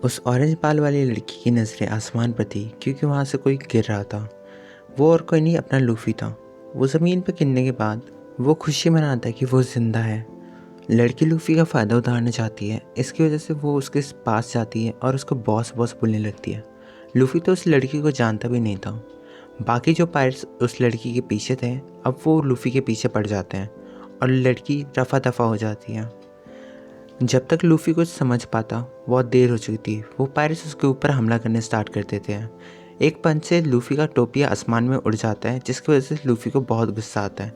उस ऑरेंज बाल वाली लड़की की नज़रें आसमान पर थी क्योंकि वहाँ से कोई गिर रहा था। वो और कोई नहीं, अपना लूफ़ी था। वो ज़मीन पर गिरने के बाद वो खुशी मनाता है कि वो ज़िंदा है। लड़की लूफ़ी का फ़ायदा उठाना चाहती है, इसकी वजह से वो उसके पास जाती है और उसको बॉस बॉस बोलने लगती है। लूफ़ी तो उस लड़की को जानता भी नहीं था। बाकी जो पायरेट्स उस लड़की के पीछे थे, अब वो लूफ़ी के पीछे पड़ जाते हैं और लड़की रफ़ा दफ़ा हो जाती है। जब तक लूफ़ी कुछ समझ पाता बहुत देर हो चुकी थी। वो पायरेट्स उसके ऊपर हमला करने स्टार्ट कर देते हैं। एक पंच से लूफ़ी का टोपिया आसमान में उड़ जाता है, जिसकी वजह से लूफ़ी को बहुत गुस्सा आता है।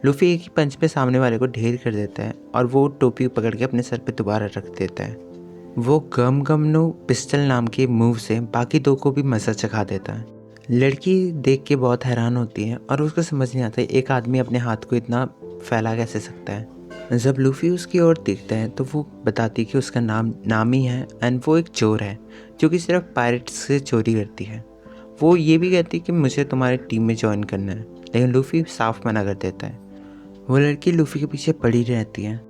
लूफ़ी एक ही पंच पे सामने वाले को ढेर कर देता है और वो टोपी पकड़ के अपने सर पे दोबारा रख देता है। वो गम गम नो पिस्टल नाम के मूव से बाकी दो को भी मज़ा चखा देता है। लड़की देख के बहुत हैरान होती है और उसको समझ नहीं आता एक आदमी अपने हाथ को इतना फैला कैसे सकता है। जब लूफ़ी उसकी ओर देखता है तो वो बताती है कि उसका नाम नामी है एंड वो एक चोर है जो कि सिर्फ पायरेट्स से चोरी करती है। वो ये भी कहती है कि मुझे तुम्हारी टीम में ज्वाइन करना है, लेकिन लूफ़ी साफ मना कर देता है। वो लड़की लूफ़ी के पीछे पड़ी रहती है।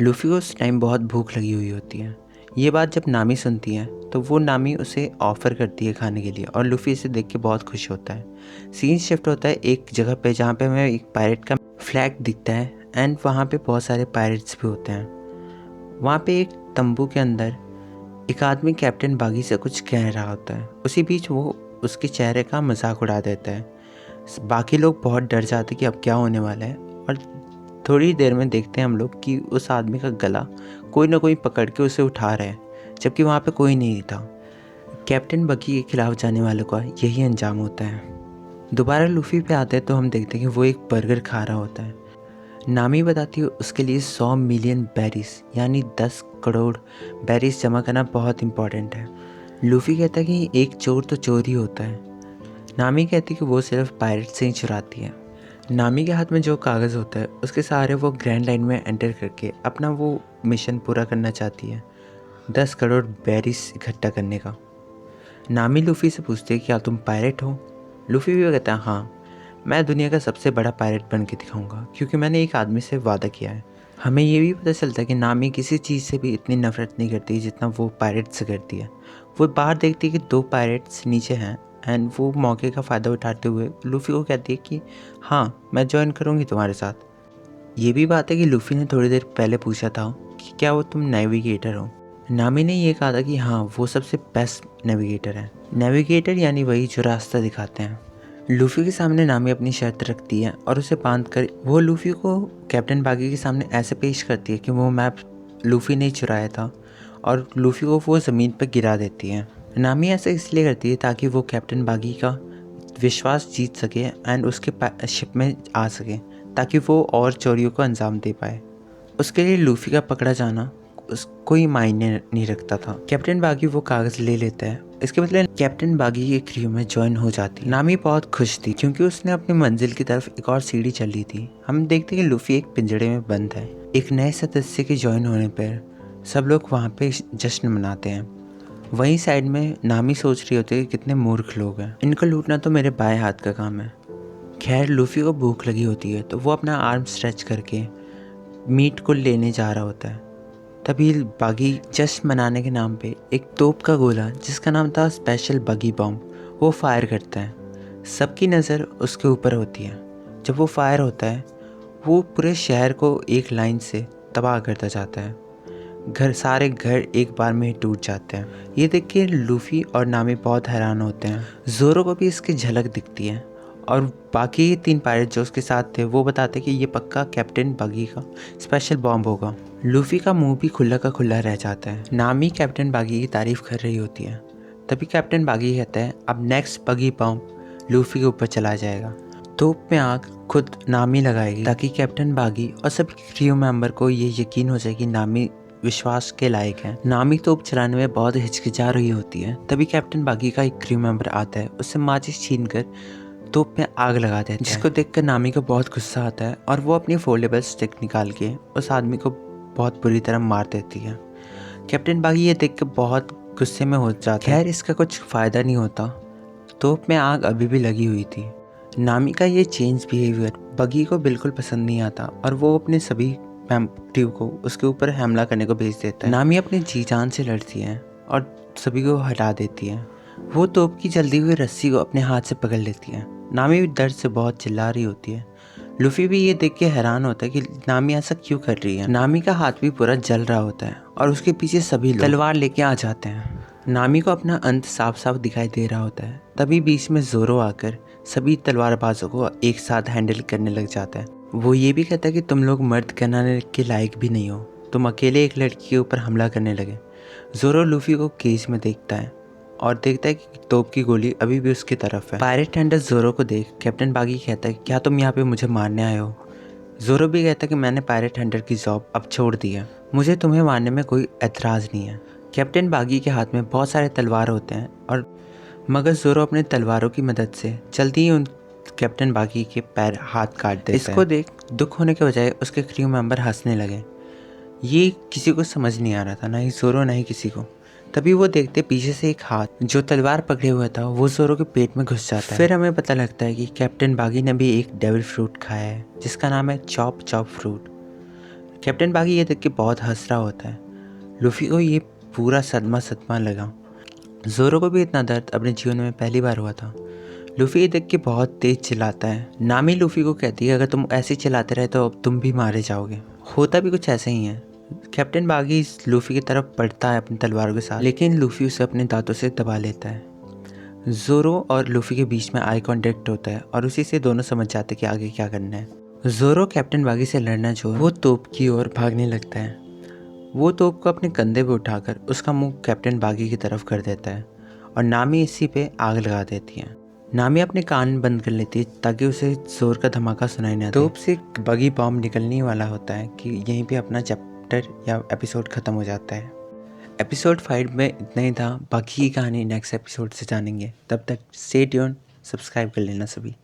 लूफ़ी को उस टाइम बहुत भूख लगी हुई होती है। ये बात जब नामी सुनती है तो वो नामी उसे ऑफ़र करती है खाने के लिए और लूफ़ी इसे देख के बहुत खुश होता है। सीन शिफ्ट होता है एक जगह पे जहाँ पे हमें एक पायरेट का फ्लैग दिखता है एंड वहाँ पे बहुत सारे पायरेट्स भी होते हैं। वहाँ पे एक तंबू के अंदर एक आदमी कैप्टन बागी से कुछ कह रहा होता है। उसी बीच वो उसके चेहरे का मजाक उड़ा देता है। बाकी लोग बहुत डर जाते कि अब क्या होने वाला है और थोड़ी देर में देखते हैं हम लोग कि उस आदमी का गला कोई ना कोई पकड़ के उसे उठा रहा है, जबकि वहाँ पे कोई नहीं था। कैप्टन बगी के खिलाफ जाने वालों का यही अंजाम होता है। दोबारा लूफ़ी पे आते हैं तो हम देखते हैं कि वो एक बर्गर खा रहा होता है। नामी बताती है उसके लिए 100 मिलियन बेरीज यानी 10 करोड़ बेरीज जमा करना बहुत इम्पॉर्टेंट है। लूफ़ी कहता है कि एक चोर तो चोर ही होता है। नामी कहती है कि वो सिर्फ पायरेट से ही चुराती है। नामी के हाथ में जो कागज़ होता है उसके सहारे वो ग्रैंड लाइन में एंटर करके अपना वो मिशन पूरा करना चाहती है, 10 करोड़ बेरीज इकट्ठा करने का। नामी लूफ़ी से पूछती है क्या तुम पायरेट हो? लूफ़ी भी कहता है हाँ, मैं दुनिया का सबसे बड़ा पायरेट बन के दिखाऊंगा क्योंकि मैंने एक आदमी से वादा किया है। हमें ये भी पता चलता है कि नामी किसी चीज़ से भी इतनी नफरत नहीं करती जितना वो पायरेट से करती है। वो बाहर देखती है कि 2 पायरेट्स नीचे हैं एंड वो मौके का फ़ायदा उठाते हुए लूफ़ी को कहती है कि हाँ, मैं ज्वाइन करूँगी तुम्हारे साथ। ये भी बात है कि लूफ़ी ने थोड़ी देर पहले पूछा था कि क्या वो तुम नेविगेटर हो। नामी ने ये कहा था कि हाँ, वो सबसे बेस्ट नेविगेटर है। नेविगेटर यानी वही जो रास्ता दिखाते हैं। लूफ़ी के सामने नामी अपनी शर्त रखती है और उसे बांध कर वो लूफ़ी को कैप्टन बागी के सामने ऐसे पेश करती है कि वो मैप लूफ़ी ने चुराया था और लूफ़ी को वो ज़मीन पर गिरा देती है। नामी ऐसा इसलिए करती है ताकि वो कैप्टन बागी का विश्वास जीत सके एंड उसके शिप में आ सके, ताकि वो और चोरियों को अंजाम दे पाए। उसके लिए लूफ़ी का पकड़ा जाना कोई मायने नहीं रखता था। कैप्टन बागी वो कागज़ ले लेता है, इसके बदले कैप्टन बागी के क्रू में ज्वाइन हो जाती है। नामी बहुत खुश थी क्योंकि उसने अपनी मंजिल की तरफ एक और सीढ़ी चली थी। हम देखते हैं कि लूफ़ी एक पिंजड़े में बंद है। एक नए सदस्य के ज्वाइन होने पर सब लोग वहाँ पे जश्न मनाते हैं। वहीं साइड में नामी सोच रही होती है कि कितने मूर्ख लोग हैं, इनको लूटना तो मेरे बाएं हाथ का काम है। खैर लूफ़ी को भूख लगी होती है तो वो अपना आर्म स्ट्रेच करके मीट को लेने जा रहा होता है। तभी बागी जश्न मनाने के नाम पे एक तोप का गोला जिसका नाम था स्पेशल बगी बॉम्ब वो फायर करता है। सबकी नज़र उसके ऊपर होती है। जब वो फायर होता है वो पूरे शहर को एक लाइन से तबाह करता जाता है। सारे घर एक बार में ही टूट जाते हैं। ये देख के लूफ़ी और नामी बहुत हैरान होते हैं। ज़ोरो को भी इसकी झलक दिखती है और बाकी 3 पायरेट जो उसके साथ थे वो बताते कि ये पक्का कैप्टन बागी का स्पेशल बॉम्ब होगा। लूफ़ी का मुंह भी खुला का खुला रह जाता है। नामी कैप्टन बागी की तारीफ कर रही होती है। तभी कैप्टन बागी कहता है अब नेक्स्ट बगी बॉम्ब लूफ़ी के ऊपर चला जाएगा। तोप में आग खुद नामी लगाएगी ताकि कैप्टन बागी और सभी क्रू मेंबर को ये यकीन हो जाए कि नामी विश्वास के लायक है। नामी तोप चलाने में बहुत हिचकिचा रही होती है। तभी कैप्टन बागी का एक क्रू मेंबर आता है, उससे माचिस छीनकर तोप में आग लगा देता है, जिसको देखकर नामी को बहुत गुस्सा आता है और वो अपनी फोल्डेबल स्टिक निकाल के उस आदमी को बहुत बुरी तरह मार देती है। कैप्टन बागी ये देख कर बहुत गुस्से में हो जाता है। खैर इसका कुछ फ़ायदा नहीं होता, तोप में आग अभी भी लगी हुई थी। नामी का ये चेंज बिहेवियर बगी को बिल्कुल पसंद नहीं आता और वो अपने सभी क्रू को उसके ऊपर हमला करने को भेज देता है। नामी अपनी जी जान से लड़ती है और सभी को हटा देती है। वो तोप की जल्दी हुई रस्सी को अपने हाथ से पकड़ लेती है। नामी भी दर्द से बहुत चिल्ला रही होती है। लूफी भी ये देख के हैरान होता है कि नामी ऐसा क्यों कर रही है। नामी का हाथ भी पूरा जल रहा होता है और उसके पीछे सभी लोग तलवार लेके आ जाते हैं। नामी को अपना अंत साफ साफ दिखाई दे रहा होता है। तभी बीच में जोरो आकर सभी तलवारबाजों को एक साथ हैंडल करने लग जाता है। वो ये भी कहता है कि तुम लोग मर्द कहलाने के लायक भी नहीं हो, तुम अकेले एक लड़की के ऊपर हमला करने लगे। जोरो लूफी को केज में देखता है और देखता है कि तोप की गोली अभी भी उसकी तरफ है। पायरेट हंटर जोरो को देख कैप्टन बागी कहता है, क्या तुम यहाँ पे मुझे मारने आए हो? जोरो भी कहता है कि मैंने पायरेट हंटर की जॉब अब छोड़ दी है, मुझे तुम्हें मारने में कोई एतराज़ नहीं है। कैप्टन बागी के हाथ में बहुत सारे तलवार होते हैं और मगर जोरो अपने तलवारों की मदद से जल्दी ही उन कैप्टन बागी के पैर हाथ काट देता है। इसको देख दुख होने के बजाय उसके क्रू मेंबर हंसने लगे। ये किसी को समझ नहीं आ रहा था, ना ही जोरो ना ही किसी को। तभी वो देखते पीछे से एक हाथ जो तलवार पकड़े हुआ था वो जोरो के पेट में घुस जाता है। फिर हमें पता लगता है कि कैप्टन बागी ने भी एक डेविल फ्रूट खाया है जिसका नाम है चॉप चॉप फ्रूट। कैप्टन बागी ये देख के बहुत हंस रहा होता है। लूफी को ये पूरा सदमा लगा। जोरो को भी इतना दर्द अपने जीवन में पहली बार हुआ था। लूफी ये देख के बहुत तेज चिल्लाता है। नामी लूफी को कहती है, अगर तुम ऐसे चिल्लाते रहे तो अब तुम भी मारे जाओगे। होता भी कुछ ऐसे ही है। कैप्टन बागी लूफी की तरफ बढ़ता है अपनी तलवारों के साथ, लेकिन लूफी उसे अपने दांतों से दबा लेता है। जोरो और लूफी के बीच में आई कांटेक्ट होता है और उसी से दोनों समझ जाते हैं कि आगे क्या करना है। जोरो कैप्टन बागी से लड़ना छोड़ वो तोप की ओर भागने लगता है। वो तोप को अपने कंधे पे उठाकर उसका मुंह कैप्टन बागी की तरफ कर देता है और नामी इसी पे आग लगा देती है। नामी अपने कान बंद कर लेती है ताकि उसे जोर का धमाका सुनाई ना दे। तोप से बगी बॉम्ब निकलने वाला होता है कि यहीं पे अपना चैप्टर या एपिसोड ख़त्म हो जाता है। एपिसोड 5 में इतना ही था। बाकी की कहानी नेक्स्ट एपिसोड से जानेंगे। तब तक स्टे ट्यून्ड, सब्सक्राइब कर लेना सभी।